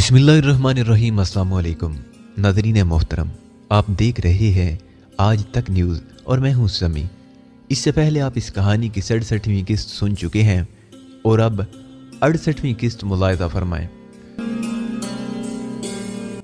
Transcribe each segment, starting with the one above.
बिस्मिल्लाहिर्रहमानिर्रहीम। अस्सलाम वालेकुम नाज़रीन मोहतरम, आप देख रहे हैं आज तक न्यूज़ और मैं हूं समी। इससे पहले आप इस कहानी की 67वीं किस्त सुन चुके हैं और अब 68वीं किस्त मुलाहिज़ा फरमाएं।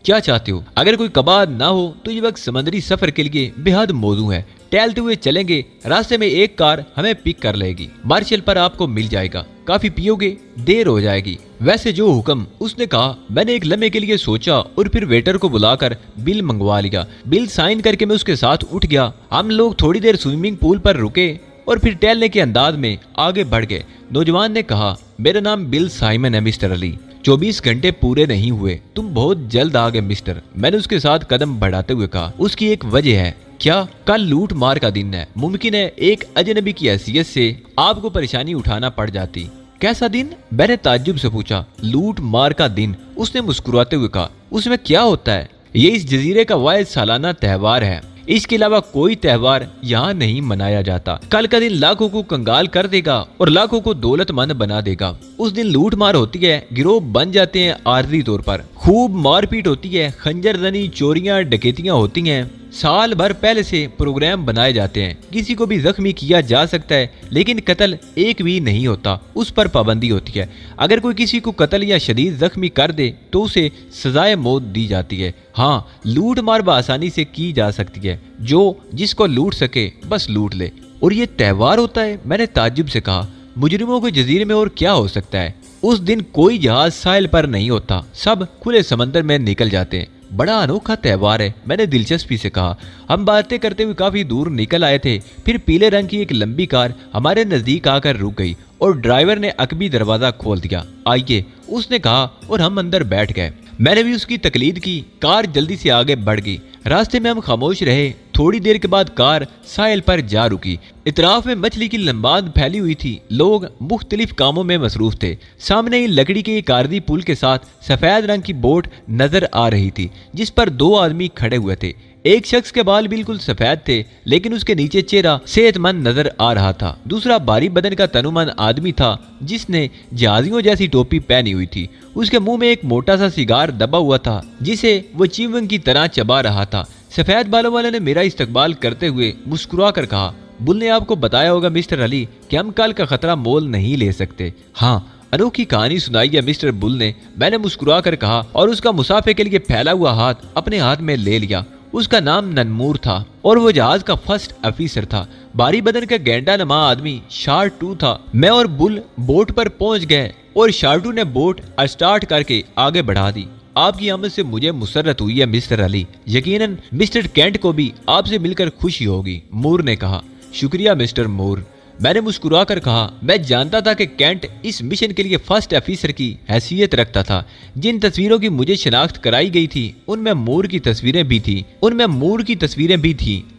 क्या चाहते हो? अगर कोई कबाब ना हो तो ये वक्त समंदरी सफर के लिए बेहद मौजू है। टहलते हुए चलेंगे, रास्ते में एक कार हमें पिक कर लेगी, मार्शल पर आपको मिल जाएगा। काफी पियोगे, देर हो जाएगी। वैसे जो हुक्म उसने कहा, मैंने एक लम्हे के लिए सोचा और फिर वेटर को बुलाकर बिल मंगवा लिया। बिल साइन करके मैं उसके साथ उठ गया। हम लोग थोड़ी देर स्विमिंग पूल पर रुके और फिर टहलने के अंदाज में आगे बढ़ गए। नौजवान ने कहा, मेरा नाम बिल साइमन है मिस्टर अली। 24 घंटे पूरे नहीं हुए, तुम बहुत जल्द आ गए मिस्टर। मैंने उसके साथ कदम बढ़ाते हुए कहा, उसकी एक वजह है। क्या? कल लूट मार का दिन है। मुमकिन है एक अजनबी की हैसियत से आपको परेशानी उठाना पड़ जाती। कैसा दिन? मैंने ताज्जुब से पूछा। लूट मार का दिन, उसने मुस्कुराते हुए कहा। उसमें क्या होता है? ये इस जजीरे का वाहिद सालाना त्यौहार है। इसके अलावा कोई त्यौहार यहाँ नहीं मनाया जाता। कल का दिन लाखों को कंगाल कर देगा और लाखों को दौलतमंद बना देगा। उस दिन लूट मार होती है, गिरोह बन जाते हैं आर्जी तौर पर, खूब मारपीट होती है, खंजरजनी, चोरियां, डकैतियां होती हैं। साल भर पहले से प्रोग्राम बनाए जाते हैं। किसी को भी जख्मी किया जा सकता है, लेकिन कत्ल एक भी नहीं होता, उस पर पाबंदी होती है। अगर कोई किसी को कत्ल या शदीद जख्मी कर दे तो उसे सजाए मौत दी जाती है। हाँ, लूट मार बआसानी से की जा सकती है। जो जिसको लूट सके बस लूट ले। और ये त्यौहार होता है? मैंने ताज्जुब से कहा। मुजरिमों के जजीरे में और क्या हो सकता है? उस दिन कोई जहाज साहिल पर नहीं होता, सब खुले समंदर में निकल जाते हैं। बड़ा अनोखा त्यौहार है, मैंने दिलचस्पी से कहा। हम बातें करते हुए काफी दूर निकल आए थे। फिर पीले रंग की एक लंबी कार हमारे नजदीक आकर रुक गई और ड्राइवर ने अकबी दरवाजा खोल दिया। आइए, उसने कहा और हम अंदर बैठ गए। मैंने भी उसकी तकलीद की। कार जल्दी से आगे बढ़ गई। रास्ते में हम खामोश रहे। थोड़ी देर के बाद कार साहिल पर जा रुकी। इतराफ में मछली की लंबाद फैली हुई थी। लोग मुख्तलिफ कामों में मसरूफ थे। सामने ही लकड़ी के एक आर्जी पुल के साथ सफेद रंग की बोट नजर आ रही थी, जिस पर दो आदमी खड़े हुए थे। एक शख्स के बाल बिल्कुल सफेद थे, लेकिन उसके नीचे चेहरा सेहतमंद नजर आ रहा था। दूसरा भारी बदन का तनुमंद आदमी था, जिसने जहाजियों जैसी टोपी पहनी हुई थी। उसके मुंह में एक मोटा सा सिगार दबा हुआ था, जिसे वो च्युइंगम की तरह चबा रहा था। सफेद बालों वाले ने मेरा इस्तकबाल करते हुए मुस्कुरा कर कहा, बुल ने आपको बताया होगा मिस्टर अली कि हम कल का खतरा मोल नहीं ले सकते। हाँ, अनोखी कहानी सुनाई है मिस्टर बुल ने, मैंने मुस्कुरा कर कहा और उसका मुसाफे के लिए फैला हुआ हाथ अपने हाथ में ले लिया। उसका नाम ननमूर था और वो जहाज का फर्स्ट ऑफिसर था। भारी बदन का गेंडा नमा आदमी शार्टू था। मैं और बुल बोट पर पहुंच गए और शार्टू ने बोट स्टार्ट करके आगे बढ़ा दी। आपकी आमद से मुझे मुसर्रत हुई है मिस्टर अली। यकीनन मिस्टर केंट को भी आपसे मिलकर खुशी होगी, मूर ने कहा। शुक्रिया मिस्टर मूर, मैंने मुस्कुरा कर कहा। मैं जानता था कि केंट इस मिशन के लिए फर्स्ट ऑफिसर की हैसियत रखता था। जिन तस्वीरों की मुझे शनाख्त कराई गई थी उनमें मूर की तस्वीरें भी थी,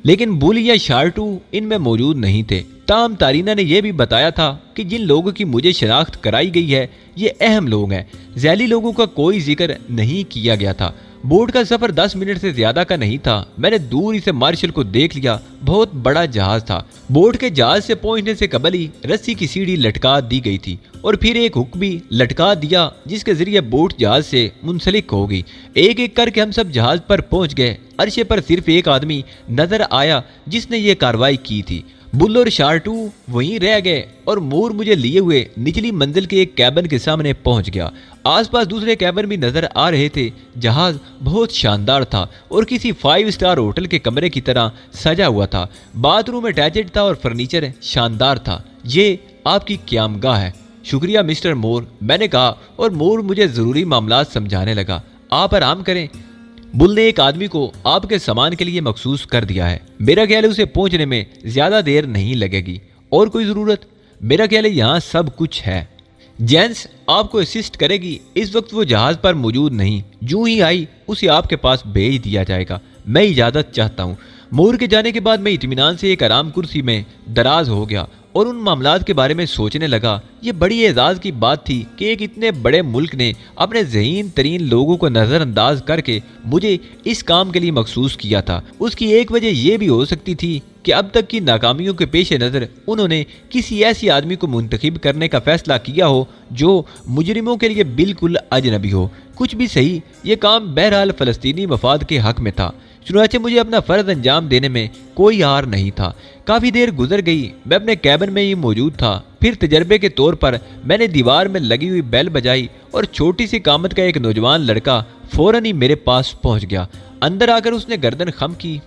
लेकिन बुल या शार्टू इनमें मौजूद नहीं थे। ताम तारीना ने यह भी बताया था कि जिन लोगों की मुझे शनाख्त कराई गई है ये अहम लोग हैं। जैली लोगों का कोई जिक्र नहीं किया गया था। बोट का सफर 10 मिनट से ज्यादा का नहीं था। मैंने दूर से मार्शल को देख लिया। बहुत बड़ा जहाज था। बोट के जहाज से पहुंचने से कबल ही रस्सी की सीढ़ी लटका दी गई थी और फिर एक हुक भी लटका दिया, जिसके जरिए बोट जहाज से मुंसलिक हो गई। एक एक करके हम सब जहाज पर पहुंच गए। अरशे पर सिर्फ एक आदमी नजर आया जिसने ये कार्रवाई की थी। बुल और शार्टू वहीं रह गए और मूर मुझे लिए हुए निचली मंजिल के एक कैबिन के सामने पहुंच गया। आसपास दूसरे कैबिन भी नजर आ रहे थे। जहाज बहुत शानदार था और किसी 5 स्टार होटल के कमरे की तरह सजा हुआ था। बाथरूम अटैच्ड था और फर्नीचर शानदार था। ये आपकी क़यामगाह है। शुक्रिया मिस्टर मूर, मैंने कहा और मूर मुझे जरूरी मामलात समझाने लगा। आप आराम करें, बुल ने एक आदमी को आपके सामान के लिए मखसूस कर दिया है। मेरा ख्याल है उसे पहुंचने में ज्यादा देर नहीं लगेगी। और कोई जरूरत? मेरा ख्याल है यहाँ सब कुछ है। जेंस आपको असिस्ट करेगी। इस वक्त वो जहाज पर मौजूद नहीं। जो ही आई उसे आपके पास भेज दिया जाएगा। मैं इजाजत चाहता हूँ। मूर के जाने के बाद मैं इत्मीनान से एक आराम कुर्सी में दराज हो गया और उन मामलात के बारे में सोचने लगा। ये बड़ी एजाज की बात थी कि एक इतने बड़े मुल्क ने अपने ज़हीन तरीन लोगों को नज़रअंदाज करके मुझे इस काम के लिए मखसूस किया था। उसकी एक वजह यह भी हो सकती थी कि अब तक की नाकामियों के पेश नज़र उन्होंने किसी ऐसी आदमी को मुंतखब करने का फैसला किया हो जो मुजरिमों के लिए बिल्कुल अजनबी हो। कुछ भी सही, ये काम बहरहाल फ़लस्तीनी मफाद के हक में था। चुनाचे मुझे अपना फ़र्ज अंजाम देने में कोई हार नहीं था। काफ़ी देर गुजर गई, मैं अपने कैबिन में ही मौजूद था। फिर तजर्बे के तौर पर मैंने दीवार में लगी हुई बेल बजाई और छोटी सी कामत का एक नौजवान लड़का फौरन ही मेरे पास पहुंच गया। अंदर आकर उसने गर्दन खम की।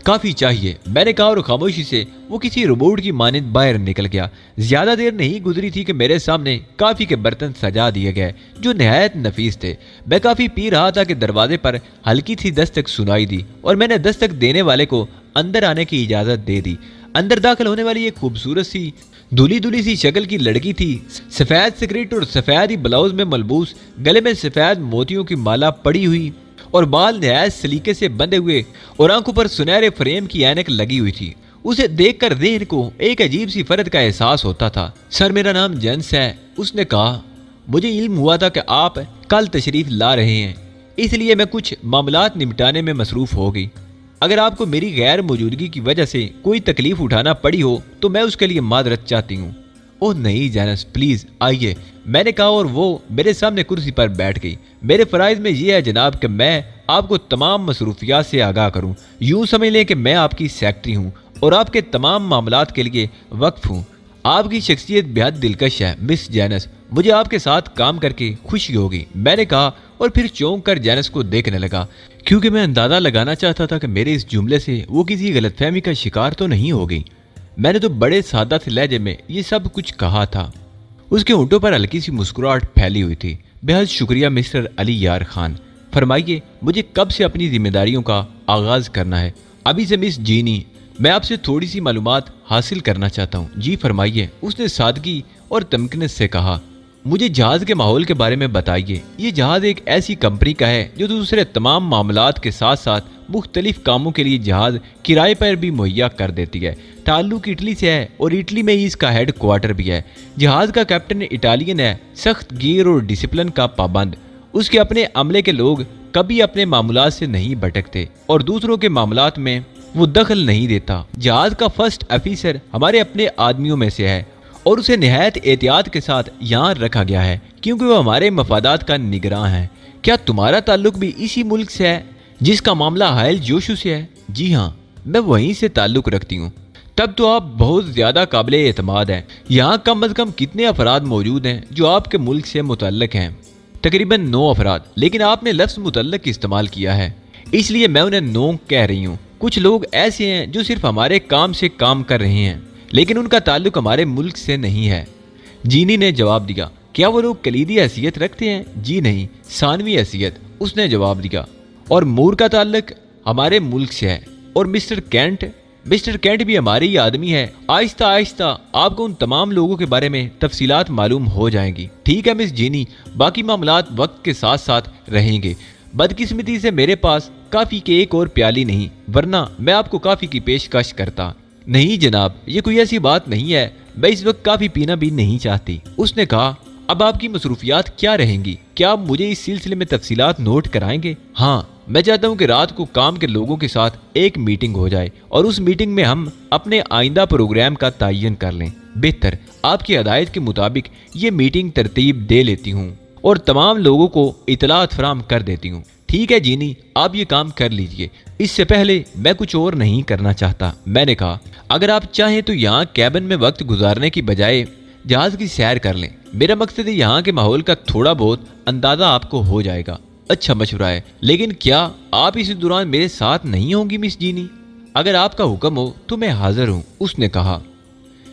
काफ़ी चाहिए, मैंने कहा और खामोशी से वो किसी रोबोट की मानिंद बाहर निकल गया। ज्यादा देर नहीं गुजरी थी कि मेरे सामने काफ़ी के बर्तन सजा दिए गए जो नहायत नफीस थे। मैं काफ़ी पी रहा था कि दरवाजे पर हल्की सी दस्तक सुनाई दी और मैंने दस्तक देने वाले को अंदर आने की इजाज़त दे दी। अंदर दाखिल होने वाली एक खूबसूरत सी दुली सी शक्ल की लड़की थी। सफ़ेद सिगरेट और सफ़ेद ही ब्लाउज में मलबूस, गले में सफ़ेद मोतियों की माला पड़ी हुई और बाल नहायत सलीके से बंधे हुए और आंखों पर सुनहरे फ्रेम की ऐनक लगी हुई थी। उसे देखकर ज़हन को एक अजीब सी फर्द का एहसास होता था। सर, मेरा नाम जेंस है, उसने कहा। मुझे इल्म हुआ था कि आप कल तशरीफ ला रहे हैं, इसलिए मैं कुछ मामलात निपटाने में मसरूफ़ हो गई। अगर आपको मेरी गैर मौजूदगी की वजह से कोई तकलीफ उठाना पड़ी हो तो मैं उसके लिए मादरत चाहती हूँ। ओह नहीं जेनस, प्लीज़ आइए, मैंने कहा और वो मेरे सामने कुर्सी पर बैठ गई। मेरे फ़राइज़ में ये है जनाब कि मैं आपको तमाम मसरूफियात से आगाह करूँ। यूँ समझ लें कि मैं आपकी सेक्रेटरी हूँ और आपके तमाम मामलात के लिए वक्फ हूँ। आपकी शख्सियत बेहद दिलकश है मिस जेनस, मुझे आपके साथ काम करके खुशी होगी, मैंने कहा और फिर चौंक कर जेनस को देखने लगा, क्योंकि मैं अंदाज़ा लगाना चाहता था कि मेरे इस जुमले से वो किसी गलतफहमी का शिकार तो नहीं हो गई। मैंने तो बड़े सादा से लहजे में ये सब कुछ कहा था। उसके होंठों पर हल्की सी मुस्कुराहट फैली हुई थी। बेहद शुक्रिया मिस्टर अली यार खान, फरमाइए मुझे कब से अपनी जिम्मेदारियों का आगाज करना है? अभी से मिस जीनी, मैं आपसे थोड़ी सी मालूमात हासिल करना चाहता हूँ। जी फरमाइए, उसने सादगी और तमकीनत से कहा। मुझे जहाज़ के माहौल के बारे में बताइए। ये जहाज़ एक ऐसी कंपनी का है जो दूसरे तमाम मामलात के साथ साथ मुख्तलिफ कामों के लिए जहाज़ किराए पर भी मुहैया कर देती है। ताल्लुक इटली से है और इटली में ही इसका हेड क्वार्टर भी है। जहाज़ का कैप्टन इटालियन है, सख्त गियर और डिसिप्लिन का पाबंद। उसके अपने अमले के लोग कभी अपने मामलात से नहीं भटकते और दूसरों के मामलात में वो दखल नहीं देता। जहाज़ का फर्स्ट ऑफिसर हमारे अपने आदमियों में से है और उसे निहायत एहतियात के साथ यहाँ रखा गया है क्योंकि वो हमारे मफादात का निगरान है। क्या तुम्हारा ताल्लुक भी इसी मुल्क से है जिसका मामला हायल जोशु से है? जी हाँ, मैं वहीं से ताल्लुक रखती हूँ। तब तो आप बहुत ज़्यादा काबिल एतमाद हैं। यहाँ कम अज़ कम कितने अफराद मौजूद हैं जो आपके मुल्क से मुतल्लक हैं? तकरीबन 9 अफराद, लेकिन आपने लफ्ज़ मुतल्लक इस्तेमाल किया है इसलिए मैं उन्हें 9 कह रही हूँ। कुछ लोग ऐसे हैं जो सिर्फ हमारे काम से काम कर रहे हैं लेकिन उनका ताल्लुक हमारे मुल्क से नहीं है। जीनी ने जवाब दिया। क्या वो लोग कलीदी हैसियत रखते हैं? जी नहीं, सानवी हैसियत, उसने जवाब दिया। और मूर का ताल्लुक हमारे मुल्क से है। और मिस्टर कैंट भी हमारे ही आदमी है। आहिस्ता आहिस्ता आपको उन तमाम लोगों के बारे में तफसीलात मालूम हो जाएंगी। ठीक है मिस जीनी, बाकी मामलात वक्त के साथ साथ रहेंगे। बदकिस्मती से मेरे पास काफ़ी के एक और प्याली नहीं, वरना मैं आपको काफ़ी की पेशकश करता। नहीं जनाब, ये कोई ऐसी बात नहीं है, मैं इस वक्त काफ़ी पीना भी नहीं चाहती, उसने कहा। अब आपकी मसरूफियात क्या रहेंगी? क्या आप मुझे इस सिलसिले में तफसीलात नोट कराएंगे? हाँ, मैं चाहता हूँ कि रात को काम के लोगों के साथ एक मीटिंग हो जाए और उस मीटिंग में हम अपने आइंदा प्रोग्राम का तयन कर लें। बेहतर, आपकी हदायत के मुताबिक ये मीटिंग तरतीब दे लेती हूँ और तमाम लोगों को इतलात फराम कर देती हूँ। ठीक है जीनी, आप ये काम कर लीजिए। इससे पहले मैं कुछ और नहीं करना चाहता, मैंने कहा। अगर आप चाहें तो यहाँ कैबिन में वक्त गुजारने की बजाय जहाज की सैर कर लें। मेरा मकसद है यहाँ के माहौल का थोड़ा बहुत अंदाजा आपको हो जाएगा। अच्छा मशवरा है, लेकिन क्या आप इस दौरान मेरे साथ नहीं होंगी मिस जीनी? अगर आपका हुक्म हो तो मैं हाजिर हूँ, उसने कहा।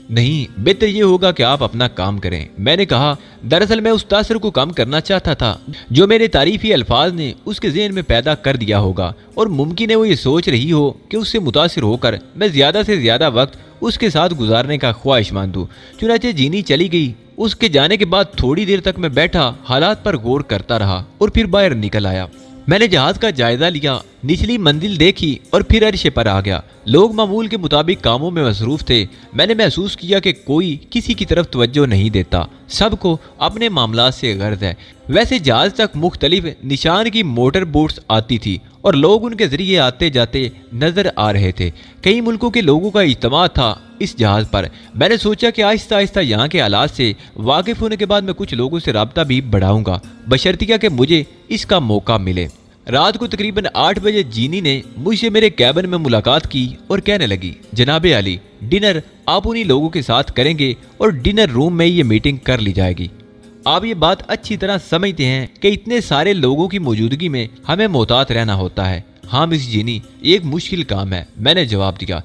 नहीं, बेहतर ये होगा कि आप अपना काम करें, मैंने कहा। दरअसल मैं उस तासर को कम करना चाहता था जो मेरे तारीफी अल्फाज ने उसके ज़हन में पैदा कर दिया होगा और मुमकिन है वो ये सोच रही हो कि उससे मुतासिर होकर मैं ज़्यादा से ज़्यादा वक्त उसके साथ गुजारने का ख्वाहिशमंद हूँ। चुनाचे जीनी चली गई। उसके जाने के बाद थोड़ी देर तक मैं बैठा हालात पर गौर करता रहा और फिर बाहर निकल आया। मैंने जहाज का जायजा लिया, निचली मंजिल देखी और फिर अर्श पर आ गया। लोग मामूल के मुताबिक कामों में मसरूफ थे। मैंने महसूस किया कि कोई किसी की तरफ तवज्जो नहीं देता, सबको अपने मामलात से गर्ज है। वैसे जहाज तक मुख्तलिफ निशान की मोटर बोट्स आती थी और लोग उनके जरिए आते जाते नजर आ रहे थे। कई मुल्कों के लोगों का इज्तिमा था इस जहाज पर। मैंने सोचा कि आहिस्ता आहिस्ता यहाँ के हालात से वाकिफ होने के बाद मैं कुछ लोगों से रब्ता भी बढ़ाऊंगा, बशर्तिया कि मुझे इसका मौका मिले। रात को तकरीबन 8 बजे जीनी ने मुझसे मेरे कैबिन में मुलाकात की और कहने लगी, जनाबे अली, डिनर आप उन्हीं लोगों के साथ करेंगे और डिनर रूम में ये मीटिंग कर ली जाएगी। आप ये बात अच्छी तरह समझते हैं कि इतने सारे लोगों की मौजूदगी में हमें मोहतात रहना होता है। हाँ मिस जीनी, एक मुश्किल काम है, मैंने जवाब दिया।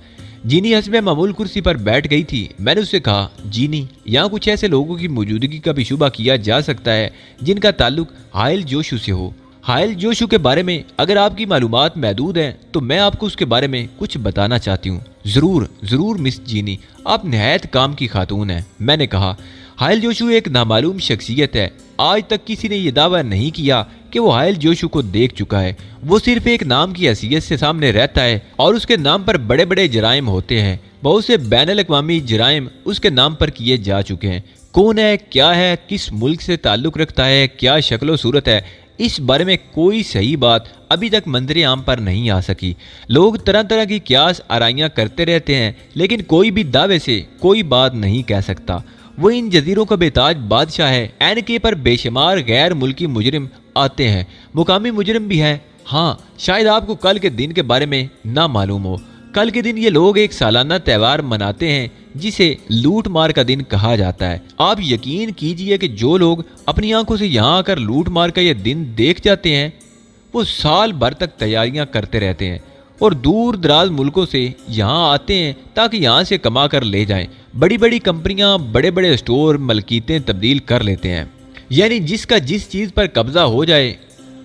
जीनी हस्बे मामूल कुर्सी पर बैठ गई थी। मैंने उससे कहा, जीनी, यहाँ कुछ ऐसे लोगों की मौजूदगी का भी शुबा किया जा सकता है जिनका ताल्लुक हायल जोशू से हो। हायल जोशू के बारे में अगर आपकी मालूमात महदूद हैं तो मैं आपको उसके बारे में कुछ बताना चाहती हूँ। जरूर जरूर मिस जीनी, आप नहायत काम की खातून हैं, मैंने कहा। हायल जोशू एक नामालूम शख्सियत है। आज तक किसी ने यह दावा नहीं किया कि वो हायल जोशू को देख चुका है। वो सिर्फ एक नाम की हैसियत से सामने रहता है और उसके नाम पर बड़े बड़े जराइम होते हैं। बहुत से बैनुल-अक़वामी जराइम उसके नाम पर किए जा चुके हैं। कौन है, क्या है, किस मुल्क से ताल्लुक रखता है, क्या शक्लो सूरत है, इस बारे में कोई सही बात अभी तक मंजर आम पर नहीं आ सकी। लोग तरह तरह की क्यास आराइयाँ करते रहते हैं, लेकिन कोई भी दावे से कोई बात नहीं कह सकता। वो इन जजीरों का बेताज बादशाह है। एनके पर बेशुमार गैर मुल्की मुजरिम आते हैं, मुकामी मुजरिम भी हैं। हाँ, शायद आपको कल के दिन के बारे में ना मालूम हो। कल के दिन ये लोग एक सालाना त्यौहार मनाते हैं जिसे लूट मार का दिन कहा जाता है। आप यकीन कीजिए कि जो लोग अपनी आंखों से यहाँ आकर लूट मार का ये दिन देख जाते हैं, वो साल भर तक तैयारियां करते रहते हैं और दूर दराज मुल्कों से यहाँ आते हैं ताकि यहाँ से कमा कर ले जाएं। बड़ी बड़ी कंपनियां, बड़े बड़े स्टोर मलकीतें तब्दील कर लेते हैं, यानी जिसका जिस चीज़ पर कब्जा हो जाए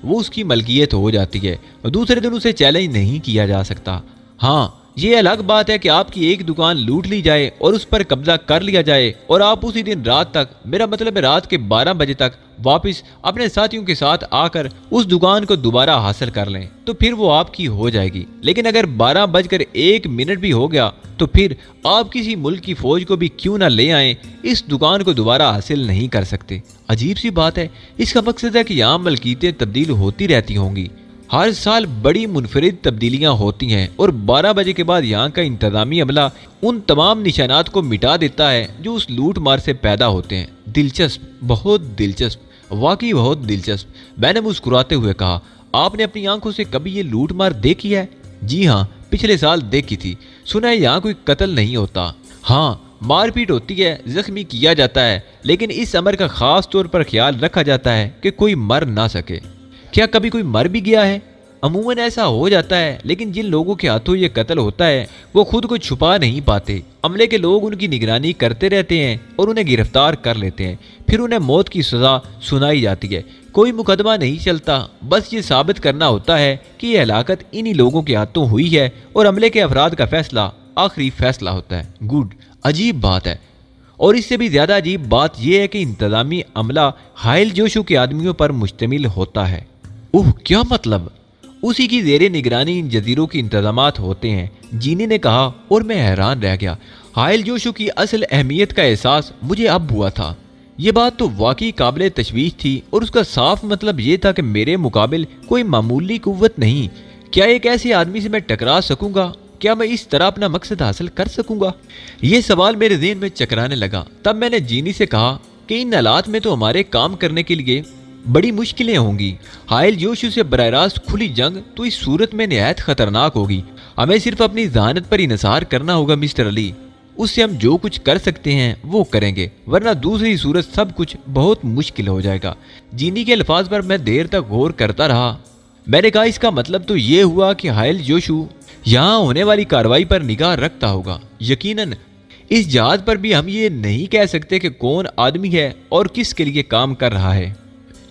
वो उसकी मलकियत हो जाती है और दूसरे दिन उसे चैलेंज नहीं किया जा सकता। हाँ, ये अलग बात है कि आपकी एक दुकान लूट ली जाए और उस पर कब्जा कर लिया जाए और आप उसी दिन रात तक, मेरा मतलब है रात के 12 बजे तक वापस अपने साथियों के साथ आकर उस दुकान को दोबारा हासिल कर लें, तो फिर वो आपकी हो जाएगी। लेकिन अगर 12:01 भी हो गया तो फिर आप किसी मुल्क की फौज को भी क्यों ना ले आएं, इस दुकान को दोबारा हासिल नहीं कर सकते। अजीब सी बात है। इसका मकसद है कि यहाँ मलकीतें तब्दील होती रहती होंगी। हर साल बड़ी मुनफरिद तब्दीलियां होती हैं और 12 बजे के बाद यहाँ का इंतजामी अमला उन तमाम निशानात को मिटा देता है जो उस लूट मार से पैदा होते हैं। दिलचस्प, बहुत दिलचस्प, वाकई बहुत दिलचस्प, मैंने मुस्कुराते हुए कहा। आपने अपनी आंखों से कभी ये लूट मार देखी है? जी हाँ, पिछले साल देखी थी। सुना है यहाँ कोई कत्ल नहीं होता। हाँ, मारपीट होती है, जख्मी किया जाता है, लेकिन इस अमर का खास तौर पर ख्याल रखा जाता है कि कोई मर ना सके। क्या कभी कोई मर भी गया है? अमूमन ऐसा हो जाता है, लेकिन जिन लोगों के हाथों ये कत्ल होता है वो खुद को छुपा नहीं पाते। अमले के लोग उनकी निगरानी करते रहते हैं और उन्हें गिरफ्तार कर लेते हैं। फिर उन्हें मौत की सजा सुनाई जाती है। कोई मुकदमा नहीं चलता, बस ये साबित करना होता है कि यह हलाकत इन्हीं लोगों के हाथों हुई है और अमले के अफराद का फैसला आखिरी फैसला होता है। गुड, अजीब बात है। और इससे भी ज्यादा अजीब बात यह है कि इंतजामी अमला हायल जोशू के आदमियों पर मुश्तमिल होता है। ओह, क्या मतलब? उसी की जेरे निगरानी इन जजीरों के इंतजामात होते हैं, जीनी ने कहा और मैं हैरान रह गया। हायल जोशू की असल अहमियत का एहसास मुझे अब हुआ था। ये बात तो वाकई काबिल तशवीश थी और उसका साफ मतलब ये था कि मेरे मुकाबिल कोई मामूली कुव्वत नहीं। क्या एक ऐसे आदमी से मैं टकरा सकूंगा? क्या मैं इस तरह अपना मकसद हासिल कर सकूंगा? ये सवाल मेरे ज़हन में चकराने लगा। तब मैंने जीनी से कहा कि इन हालात में तो हमारे काम करने के लिए बड़ी मुश्किलें होंगी। हायल जोशू से बराह रास्त खुली जंग तो इस सूरत में निहायत खतरनाक होगी। हमें सिर्फ अपनी जहानत पर इन्हिसार करना होगा मिस्टर अली। उससे हम जो कुछ कर सकते हैं वो करेंगे, वरना दूसरी सूरत सब कुछ बहुत मुश्किल हो जाएगा। जीनी के अल्फाज पर मैं देर तक गौर करता रहा। मैंने कहा, इसका मतलब तो ये हुआ कि हायल जोशू यहाँ होने वाली कार्रवाई पर निगाह रखता होगा। यकीनन इस जहाज पर भी हम ये नहीं कह सकते कि कौन आदमी है और किसके लिए काम कर रहा है।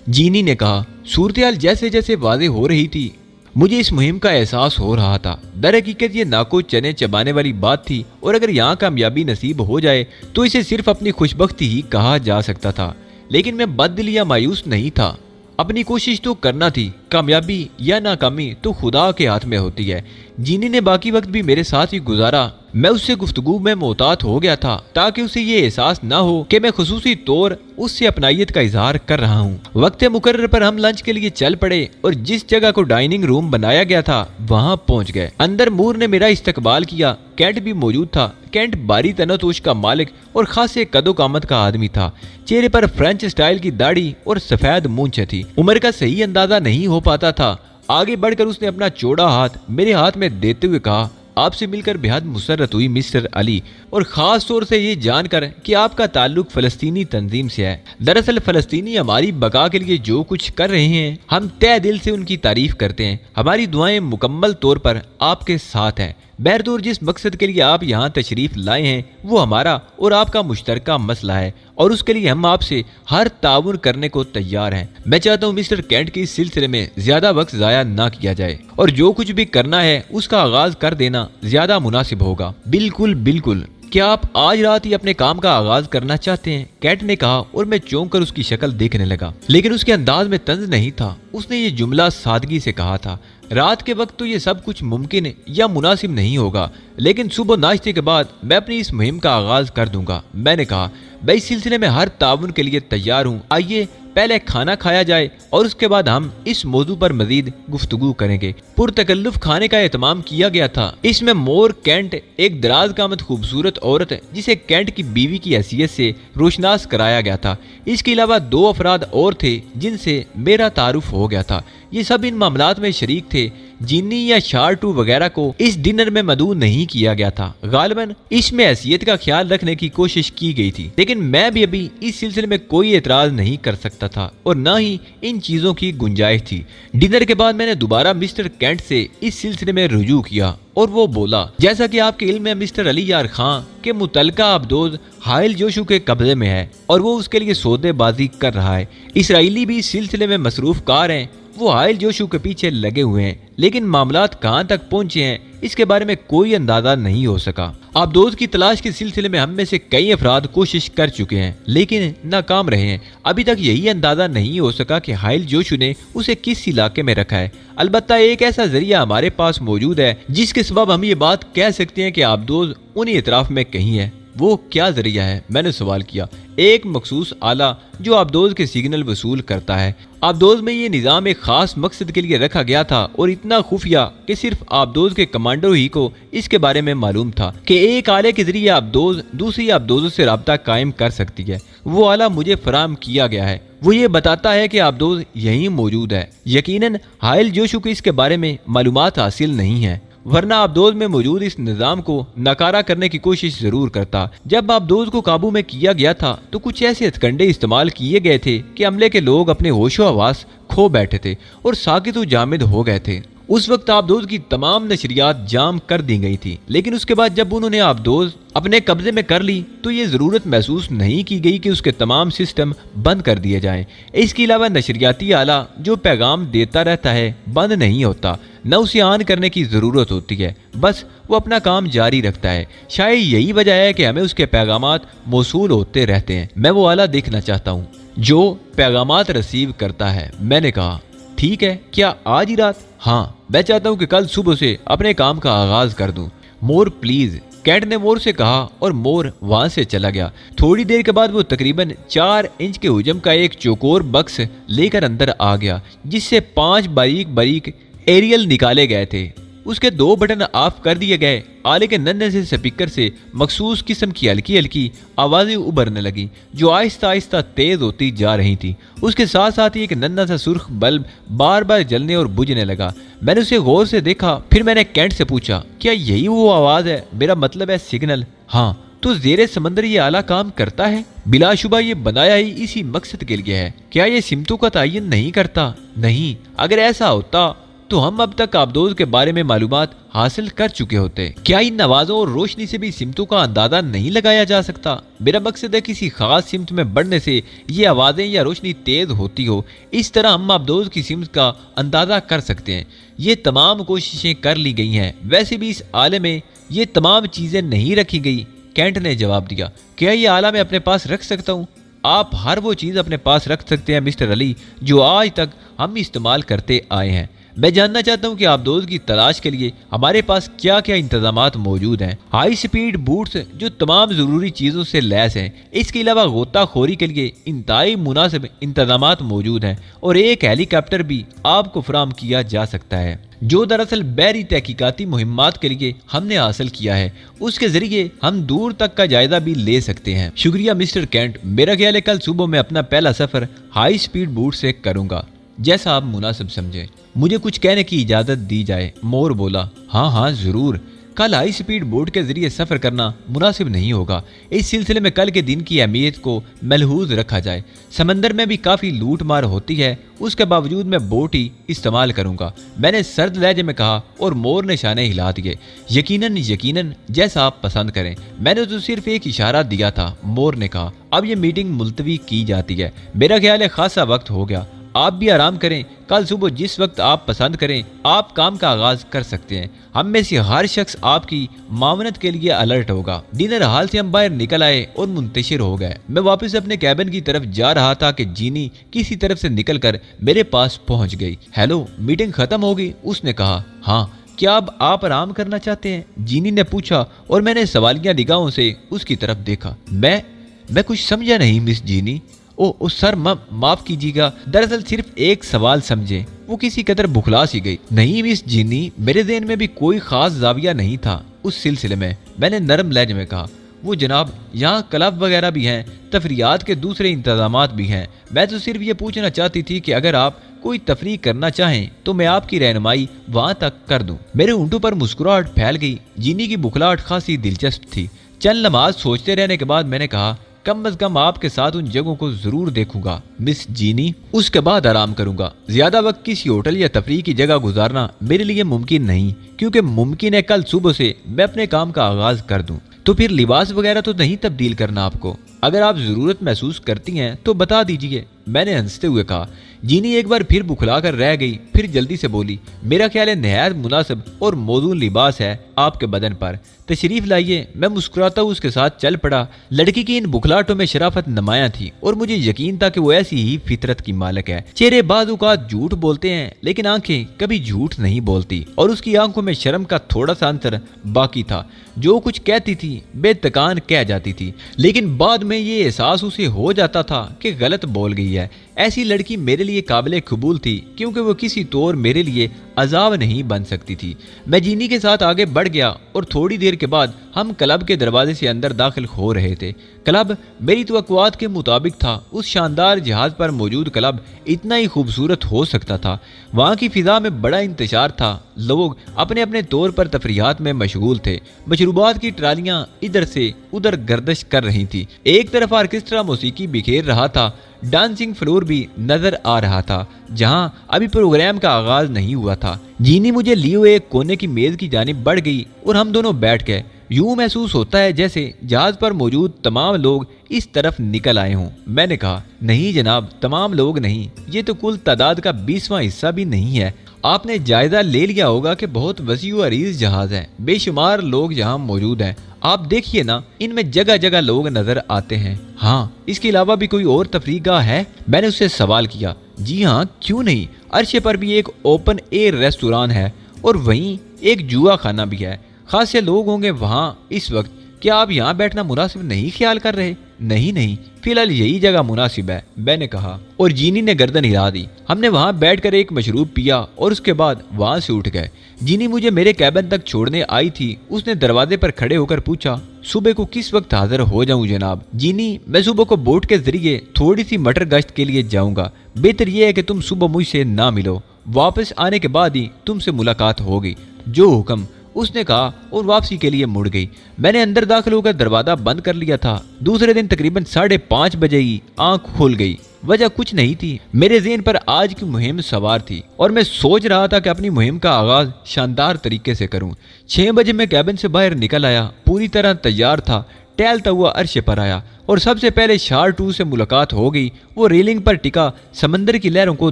जीनी ने कहा, सूरत-ए-हाल जैसे जैसे वाज़ेह हो रही थी मुझे इस मुहिम का एहसास हो रहा था। दर हकीकत ये नाको चने चबाने वाली बात थी और अगर यहाँ कामयाबी नसीब हो जाए तो इसे सिर्फ अपनी खुशबख्ती ही कहा जा सकता था। लेकिन मैं बददिल या मायूस नहीं था। अपनी कोशिश तो करना थी, कामयाबी या नाकामी तो खुदा के हाथ में होती है। जीनी ने बाकी वक्त भी मेरे साथ ही गुजारा। मैं उससे गुफ्तगू में मोहतात हो गया था ताकि उसे ये एहसास ना हो कि मैं खुसूसी तौर उससे अपनाइयत का इजहार कर रहा हूँ। वक्त मुकर्रर पर हम लंच के लिए चल पड़े और जिस जगह को डाइनिंग रूम बनाया गया था वहाँ पहुँच गए। अंदर मूर ने मेरा इस्तकबाल किया। कैंट भी मौजूद था। कैंट बारी तनतोश का मालिक और खासे कदो कामत का आदमी था। चेहरे पर फ्रेंच स्टाइल की दाढ़ी और सफेद मूंछें थी। उम्र का सही अंदाजा नहीं हो पाता था। आगे बढ़कर उसने अपना चौड़ा हाथ मेरे हाथ में देते हुए कहा, आपसे मिलकर बेहद मुसर्रत हुई मिस्टर अली, और खास तौर से ये जानकर कि आपका ताल्लुक फलस्तीनी तंजीम से है। दरअसल फलस्तीनी हमारी बका के लिए जो कुछ कर रहे हैं हम तहे दिल से उनकी तारीफ करते हैं। हमारी दुआएं मुकम्मल तौर पर आपके साथ हैं। बहरदूर जिस मकसद के लिए आप यहाँ तशरीफ लाए हैं वो हमारा और आपका मुश्तरका मसला है और उसके लिए हम आपसे हर ताउन करने को तैयार हैं। मैं चाहता हूँ मिस्टर कैंट के इस सिलसिले में ज्यादा वक्त जाया ना किया जाए और जो कुछ भी करना है उसका आगाज कर देना ज्यादा मुनासिब होगा। बिल्कुल बिल्कुल, क्या आप आज रात ही अपने काम का आगाज करना चाहते हैं? कैट ने कहा और मैं चौंक कर उसकी शक्ल देखने लगा, लेकिन उसके अंदाज में तंज नहीं था। उसने ये जुमला सादगी से कहा था। रात के वक्त तो ये सब कुछ मुमकिन या मुनासिब नहीं होगा, लेकिन सुबह नाश्ते के बाद मैं अपनी इस मुहिम का आगाज कर दूंगा। मैंने कहा, मैं इस सिलसिले में हर ताउन के लिए तैयार हूँ। आइए पहले खाना खाया जाए और उसके बाद हम इस मौजू पर मजीद गुफ्तगू करेंगे। पुरतकल्लुफ खाने का एहतमाम किया गया था। इसमें मोर कैंट, एक दराज कामत खूबसूरत औरत जिसे कैंट की बीवी की हैसियत से रोशनास कराया गया था। इसके अलावा 2 अफराद और थे जिनसे मेरा तारुफ हो गया था। ये सब इन मामलात में शरीक थे। जीनी या शार्टू वगैरह को इस डिनर में मदऊ नहीं किया गया था। गालिबन इसमें हैसियत का ख्याल रखने की कोशिश की गई थी, लेकिन मैं भी अभी इस सिलसिले में कोई एतराज नहीं कर सकता था और न ही इन चीजों की गुंजाइश थी। डिनर के बाद मैंने दोबारा मिस्टर कैंट से इस सिलसिले में रुजू किया और वो बोला, जैसा कि आपके इल्म में मिस्टर अली यार खां के मुतलका अब्दोज हाइल जोशू के कब्जे में है और वो उसके लिए सौदेबाजी कर रहा है। इसराइली भी इस सिलसिले में मसरूफ कार हैं। वो हाइल जोशू के पीछे लगे हुए हैं, लेकिन मामलात कहां तक पहुंचे हैं इसके बारे में कोई अंदाजा नहीं हो सका। अब्दोज की तलाश के सिलसिले में हम में से कई अफराद कोशिश कर चुके हैं, लेकिन नाकाम रहे हैं। अभी तक यही अंदाजा नहीं हो सका कि हाइल जोशू ने उसे किस इलाके में रखा है। अलबत्ता एक ऐसा जरिया हमारे पास मौजूद है जिसके सबब हम ये बात कह सकते हैं कि अब्दोज उन्हीं इतराफ में कहीं है। वो क्या जरिया है? मैंने सवाल किया। एक मखसूस आला जो अब्दोज के सिग्नल वसूल करता है। अब्दोज में ये निज़ाम एक खास मकसद के लिए रखा गया था और इतना खुफिया कि सिर्फ अब्दोज के कमांडो ही को इसके बारे में मालूम था कि एक आले के जरिए अब्दोज दूसरी अब्दोजों से रब्ता कायम कर सकती है। वो आला मुझे फराम किया गया है। वो ये बताता है कि अब्दोज यहीं मौजूद है। यकीनन हाइल जोशू को इसके बारे में मालूमात हासिल नहीं है, वरना अब्दोज में मौजूद इस निज़ाम को नकारा करने की कोशिश जरूर करता। जब अब्दोज को काबू में किया गया था तो कुछ ऐसे हथकंडे इस्तेमाल किए गए थे कि अमले के लोग अपने होशो हवास खो बैठे थे और साकित जामिद हो गए थे। उस वक्त अब्दोज की तमाम नशरियात जाम कर दी गई थी, लेकिन उसके बाद जब उन्होंने अब्दोज अपने कब्जे में कर ली तो ये जरूरत महसूस नहीं की गई कि उसके तमाम सिस्टम बंद कर दिए जाएं। इसके अलावा नशरियाती आला जो पैगाम देता रहता है बंद नहीं होता, न उसे ऑन करने की जरूरत होती है, बस वो अपना काम जारी रखता है। शायद यही वजह है कि हमें उसके पैगामात मौसूल होते रहते हैं। मैं वो आला देखना चाहता हूँ जो पैगामात रिसीव करता है। मैंने कहा, ठीक है, क्या आज ही रात? हाँ, मैं चाहता हूँ कि कल सुबह से अपने काम का आगाज कर दूं। मोर प्लीज, कैट ने मोर से कहा और मोर वहां से चला गया। थोड़ी देर के बाद वो तकरीबन 4 इंच के हुजम का एक चौकोर बक्स लेकर अंदर आ गया जिससे 5 बारीक बारीक एरियल निकाले गए थे। उसके 2 बटन ऑफ कर दिए गए। आले के नन्हे से स्पीकर से मखसूस किस्म की हल्की हल्की आवाजें उभरने लगी जो आहिस्ता आहिस्ता तेज होती जा रही थी। उसके साथ साथ ही एक नन्हा सा सुर्ख बल्ब बार बार जलने और बुझने लगा। मैंने उसे गौर से देखा। फिर मैंने कैंट से पूछा, क्या यही वो आवाज है? मेरा मतलब है सिग्नल। हाँ, तो जेरे समंदर ये आला काम करता है? बिलाशुबा ये बनाया ही इसी मकसद के लिए है। क्या ये सिमतों का तयन नहीं करता? नहीं, अगर ऐसा होता तो हम अब तक अब्दोज के बारे में मालूमात हासिल कर चुके होते। क्या इन नवाजों और रोशनी से भी सिमतों का अंदाजा नहीं लगाया जा सकता? मेरा मकसद है किसी खास सिमत में बढ़ने से ये आवाजें या रोशनी तेज होती हो। इस तरह हम अब्दोज की सिमत का अंदाजा कर सकते हैं। ये तमाम कोशिशें कर ली गई हैं। वैसे भी इस आले में ये तमाम चीजें नहीं रखी गई। कैंट ने जवाब दिया, क्या ये आला मैं अपने पास रख सकता हूँ? आप हर वो चीज़ अपने पास रख सकते हैं मिस्टर अली जो आज तक हम इस्तेमाल करते आए हैं। मैं जानना चाहता हूं कि आप दोस्त की तलाश के लिए हमारे पास क्या क्या इंतजामात मौजूद हैं। हाई स्पीड बूट्स जो तमाम ज़रूरी चीज़ों से लैस हैं, इसके अलावा गोताखोरी के लिए इंतहाई मुनासिब इंतजामात मौजूद हैं और एक हेलीकॉप्टर भी आपको फराहम किया जा सकता है जो दरअसल बहरी तहकीकाती मुहिम्मात के लिए हमने हासिल किया है। उसके जरिए हम दूर तक का जायजा भी ले सकते हैं। शुक्रिया मिस्टर कैंट, मेरा ख्याल है कल सुबह मैं अपना पहला सफ़र हाई स्पीड बूट से करूँगा, जैसा आप मुनासिब समझें। मुझे कुछ कहने की इजाज़त दी जाए। मोर बोला, हाँ हाँ ज़रूर। कल हाई स्पीड बोट के जरिए सफ़र करना मुनासिब नहीं होगा। इस सिलसिले में कल के दिन की अहमियत को मलहूज रखा जाए। समंदर में भी काफ़ी लूट मार होती है, उसके बावजूद मैं बोट ही इस्तेमाल करूंगा, मैंने सर्द लहजे में कहा और मोर ने शाने हिला दिए। यकीनन यकीनन, जैसा आप पसंद करें। मैंने तो सिर्फ एक इशारा दिया था, मोर ने कहा। अब ये मीटिंग मुलतवी की जाती है। मेरा ख्याल है खासा वक्त हो गया, आप भी आराम करें। कल सुबह जिस वक्त आप पसंद करें आप काम का आगाज कर सकते हैं। हम में से हर शख्स आपकी मावनत के लिए अलर्ट होगा। डिनर हाल से हम बाहर निकल आए और मुंतशिर हो गए। मैं वापस अपने कैबिन की तरफ जा रहा था कि जीनी किसी तरफ से निकलकर मेरे पास पहुंच गई। हेलो, मीटिंग खत्म हो गई? उसने कहा। हाँ, क्या अब आप आराम करना चाहते हैं? जीनी ने पूछा और मैंने सवालिया निगाहों से उसकी तरफ देखा। मैं कुछ समझा नहीं मिस जीनी। ओ सर, माफ कीजिएगा, दरअसल सिर्फ एक सवाल समझे। वो किसी कदर बुखला सी गई। नहीं मिस जीनी, मेरे ज़हन में भी कोई खास जाविया नहीं था उस सिलसिले में, मैंने नरम लहजे में कहा। वो जनाब, यहाँ क्लब वगैरह भी हैं, तफरियात के दूसरे इंतजामात भी हैं। मैं तो सिर्फ ये पूछना चाहती थी कि अगर आप कोई तफरीक करना चाहें तो मैं आपकी रहनुमाई वहाँ तक कर दूँ। मेरे ऊँटों पर मुस्कुराहट फैल गई। जीनी की बुखलाहट खासी दिलचस्प थी। चंद लम्हात सोचते रहने के बाद मैंने कहा, कम अज कम आपके साथ उन जगहों को जरूर देखूंगा मिस जीनी, उसके बाद आराम करूंगा। ज्यादा वक्त किसी होटल या तफरीह की जगह गुजारना मेरे लिए मुमकिन नहीं, क्योंकि मुमकिन है कल सुबह से मैं अपने काम का आगाज कर दूं। तो फिर लिबास वगैरह तो नहीं तब्दील करना आपको? अगर आप जरूरत महसूस करती हैं तो बता दीजिए, मैंने हंसते हुए कहा। जीनी एक बार फिर बुखला कर रह गई, फिर जल्दी से बोली, मेरा ख्याल है नहायत मुनासिब और मौजूद लिबास है आपके बदन पर, तशरीफ लाइए। मैं मुस्कुराता हुआ उसके साथ चल पड़ा। लड़की की इन बुखलाहटों में शराफत नुमायां थी और मुझे यकीन था कि वो ऐसी ही फितरत की मालिक है। चेहरे बाज़-औक़ात झूठ बोलते हैं लेकिन आंखें कभी झूठ नहीं बोलती, और उसकी आंखों में शर्म का थोड़ा सा अंतर बाकी था। जो कुछ कहती थी बेतकान कह जाती थी, लेकिन बाद में ये एहसास उसे हो जाता था कि गलत बोल गई है। ऐसी लड़की मेरे लिए काबिल कबूल थी, क्योंकि वो किसी तौर मेरे लिए अजाब नहीं बन सकती थी। मैं जीनी के साथ आगे बढ़ गया और थोड़ी देर के बाद हम क्लब के दरवाजे से अंदर दाखिल हो रहे थे। क्लब मेरी तवक्कुआत के मुताबिक था। उस शानदार जहाज पर मौजूद क्लब इतना ही खूबसूरत हो सकता था। वहाँ की फिजा में बड़ा इंतशार था। लोग अपने अपने तौर पर तफरीहात में मशगूल थे। मशरूबात की ट्रालियां इधर से उधर गर्दिश कर रही थी। एक तरफ आर्केस्ट्रा मौसीकी बिखेर रहा था, डांसिंग फ्लोर भी नजर आ रहा था जहां अभी प्रोग्राम का आगाज नहीं हुआ था। जीनी मुझे लिए हुए एक कोने की मेज की जानिब बढ़ गई और हम दोनों बैठ गए। यूं महसूस होता है जैसे जहाज पर मौजूद तमाम लोग इस तरफ निकल आए हों। मैंने कहा, नहीं जनाब, तमाम लोग नहीं, ये तो कुल तादाद का 20वां हिस्सा भी नहीं है। आपने जायजा ले लिया होगा कि बहुत वसी व अरीज जहाज है, बेशुमार लोग यहाँ मौजूद हैं। आप देखिए ना, इनमें जगह जगह लोग नजर आते हैं। हाँ, इसके अलावा भी कोई और तफरीगाह है? मैंने उससे सवाल किया। जी हाँ, क्यों नहीं, अर्शे पर भी एक ओपन एयर रेस्टोरेंट है और वहीं एक जुआ खाना भी है। खासे लोग होंगे वहाँ इस वक्त। क्या आप यहाँ बैठना मुनासिब नहीं ख्याल कर रहे? नहीं, फिलहाल यही जगह मुनासिब है, मैंने कहा, और जीनी ने गर्दन हिला दी। हमने वहाँ बैठकर एक मशरूब पिया और उसके बाद वहाँ से उठ गए। जीनी मुझे मेरे कैबिन तक छोड़ने आई थी। उसने दरवाजे पर खड़े होकर पूछा, सुबह को किस वक्त हाजिर हो जाऊं जनाब? जीनी, मैं सुबह को बोट के जरिए थोड़ी सी मटर गश्त के लिए जाऊंगा। बेहतर यह है कि तुम सुबह मुझसे ना मिलो, वापस आने के बाद ही तुमसे मुलाकात होगी। जो हुक्म, उसने कहा और वापसी के लिए मुड़ गई। मैंने अंदर दाखिल होकर दरवाजा बंद कर लिया था। दूसरे दिन तकरीबन 5:30 बजे ही आंख खुल गई। वजह कुछ नहीं थी, मेरे ज़हन पर आज की मुहिम सवार थी और मैं सोच रहा था कि अपनी मुहिम का आगाज शानदार तरीके से करूं। 6 बजे मैं कैबिन से बाहर निकल आया, पूरी तरह तैयार था। टहलता हुआ अर्शे पर आया और सबसे पहले शार-2 से मुलाकात हो गई। वो रेलिंग पर टिका समंदर की लहरों को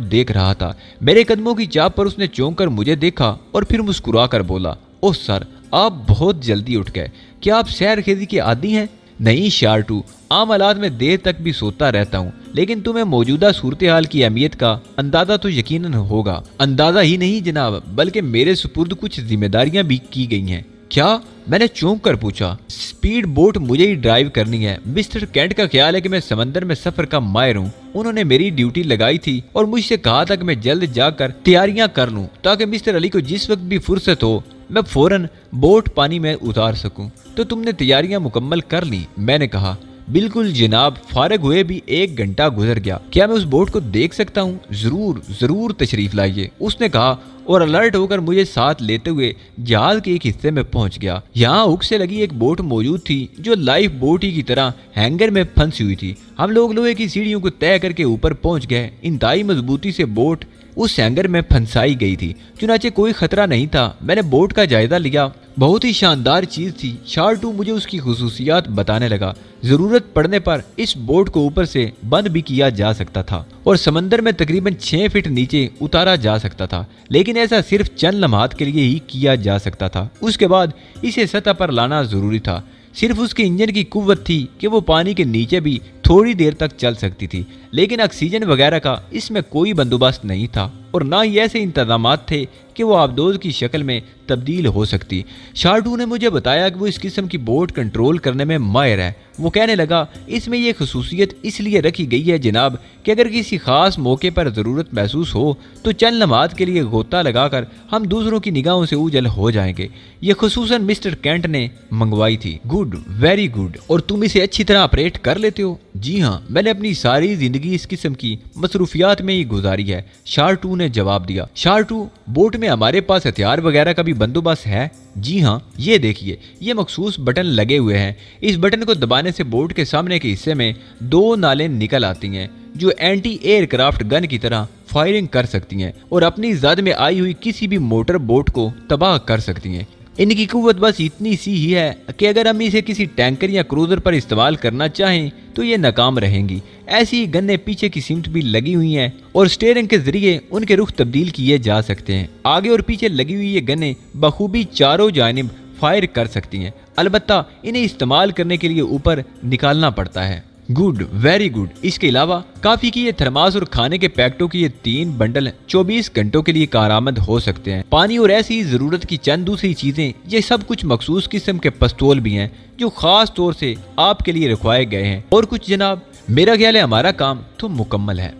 देख रहा था। मेरे कदमों की चाप पर उसने चौंक कर मुझे देखा और फिर मुस्कुरा कर बोला, ओह सर, आप बहुत जल्दी उठ गए। क्या आप सैर खेजी के आदी हैं? नहीं शार्टू, आम हालात में देर तक भी सोता रहता हूँ, लेकिन तुम्हें मौजूदा सूरत हाल की अहमियत का अंदाजा तो यकीनन होगा। अंदाजा ही नहीं जनाब, बल्कि मेरे सुपुर्द कुछ जिम्मेदारियां भी की गई हैं। क्या? मैंने चौंक कर पूछा। स्पीड बोट मुझे ही ड्राइव करनी है। मिस्टर कैंट का ख्याल है कि मैं समंदर में सफर का माहिर हूँ। उन्होंने मेरी ड्यूटी लगाई थी और मुझसे कहा था कि मैं जल्द जाकर तैयारियां कर लूं ताकि मिस्टर अली को जिस वक्त भी फुर्सत हो मैं फौरन बोट पानी में उतार सकूं। तो तुमने तैयारियां मुकम्मल कर ली? मैंने कहा, बिल्कुल जनाब, फारिग हुए भी 1 घंटा गुजर गया। क्या मैं उस बोट को देख सकता हूँ? जरूर जरूर, तशरीफ लाइए, उसने कहा और अलर्ट होकर मुझे साथ लेते हुए जहाज के एक हिस्से में पहुंच गया। यहाँ हुक से लगी एक बोट मौजूद थी जो लाइफ बोट ही की तरह हैंगर में फंसी हुई थी। हम लोग लोहे की सीढ़ियों को तय करके ऊपर पहुंच गए। इंतहाई मजबूती से बोट उस हैंगर में फंसाई गई थी, चुनाचे कोई खतरा नहीं था। मैंने बोट का जायजा लिया, बहुत ही शानदार चीज थी। शार्टू मुझे उसकी खुसूसियात बताने लगा। जरूरत पड़ने पर इस बोट को ऊपर से बंद भी किया जा सकता था और समंदर में तकरीबन 6 फीट नीचे उतारा जा सकता था, लेकिन ऐसा सिर्फ चंद लम्हात के लिए ही किया जा सकता था। उसके बाद इसे सतह पर लाना जरूरी था। सिर्फ उसके इंजन की कुव्वत थी कि वो पानी के नीचे भी थोड़ी देर तक चल सकती थी, लेकिन ऑक्सीजन वगैरह का इसमें कोई बंदोबस्त नहीं था और ना ही ऐसे इंतजामात थे कि वो आबदोज की शक्ल में तब्दील हो सकती। शार्टू ने मुझे बताया कि वो इस किस्म की बोट कंट्रोल करने में माहिर है। वो कहने लगा, इसमें यह खसूसियत इसलिए रखी गई है जनाब कि अगर किसी खास मौके पर ज़रूरत महसूस हो तो चंद लम्हात के लिए गोता लगाकर हम दूसरों की निगाहों से ओझल हो जाएंगे। ये खुसूसन मिस्टर कैंट ने मंगवाई थी। Good, very good. और तुम इसे अच्छी तरह ऑपरेट कर लेते हो? जी हाँ, मैंने अपनी सारी जिंदगी इस किस्म की मसरूफियात में ही गुजारी है, शार्टू ने जवाब दिया। शार्टू, बोट में हमारे पास हथियार वगैरह का भी बंदोबस्त है? जी हाँ, ये देखिए, ये मखसूस बटन लगे हुए हैं। इस बटन को दबाने से बोट के सामने के हिस्से में 2 नालें निकल आती हैं जो एंटी एयरक्राफ्ट गन की तरह फायरिंग कर सकती हैं और अपनी जद में आई हुई किसी भी मोटर बोट को तबाह कर सकती हैं। इनकी कुव्वत बस इतनी सी ही है कि अगर हम इसे किसी टैंकर या क्रूजर पर इस्तेमाल करना चाहें तो ये नाकाम रहेंगी। ऐसी ही गन्ने पीछे की सिमट भी लगी हुई हैं और स्टीयरिंग के जरिए उनके रुख तब्दील किए जा सकते हैं। आगे और पीछे लगी हुई ये गन्ने बखूबी चारों जानिब फायर कर सकती हैं, अलबत्ता इन्हें इस्तेमाल करने के लिए ऊपर निकालना पड़ता है। Good, very good. इसके अलावा काफी की ये थर्मास और खाने के पैकेटों की ये 3 बंडल 24 घंटों के लिए कारआमद हो सकते हैं। पानी और ऐसी जरूरत की चंद दूसरी चीजें, ये सब कुछ मखसूस किस्म के पिस्तौल भी हैं जो खास तौर से आपके लिए रखवाए गए हैं। और कुछ जनाब, मेरा ख्याल है हमारा काम तो मुकम्मल है।